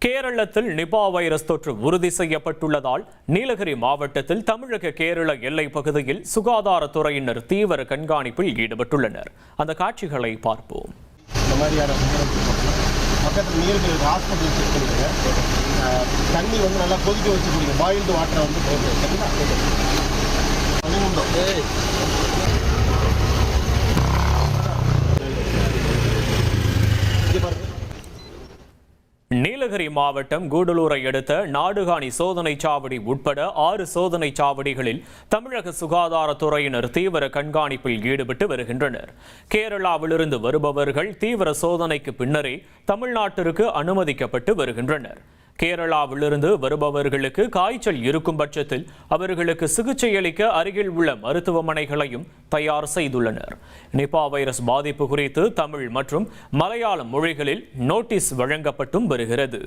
கேரளத்தில் Nipah virus தொற்று உறுதி செய்யப்பட்டுள்ளதால் நீலகிரி மாவட்டத்தில் தமிழக கேரள எல்லை பகுதியில் சுகாதாரத்துறையினர் தீவிர கண்காணிப்பில் ஈடுபட்டுள்ளனர். அந்த காட்சிகளை பார்ப்போம். பக்கத்தில் நீலகிரி ஹாஸ்பிட்டல் செக் பண்ணிடுங்க. தண்ணி நல்லா கொதிக்க வச்சு குடிங்க. பாயில்டு வாட்டரை நீலகிரி மாவட்டம் கூடலூரை அடுத்த நாடுகாணி சோதனை சாவடி உட்பட 6 சோதனை சாவடிகளில் தமிழக சுகாதாரத்துறையினர் தீவிர கண்காணிப்பில் ஈடுபட்டு வருகின்றனர். கேரளாவிலிருந்து வருபவர்கள் தீவிர சோதனைக்கு பின்னரே தமிழ்நாட்டிற்கு அனுமதிக்கப்பட்டு வருகின்றனர். கேரளாவிலிருந்து வருபவர்களுக்கு காய்ச்சல் இருக்கும் பட்சத்தில் அவர்களுக்கு சிகிச்சை அளிக்க அருகில் உள்ள மருத்துவமனைகளையும் தயார் செய்துள்ளனர். நிபா வைரஸ் பாதிப்பு குறித்து தமிழ் மற்றும் மலையாள மொழிகளில் நோட்டீஸ் வழங்கப்பட்டும் வருகிறது.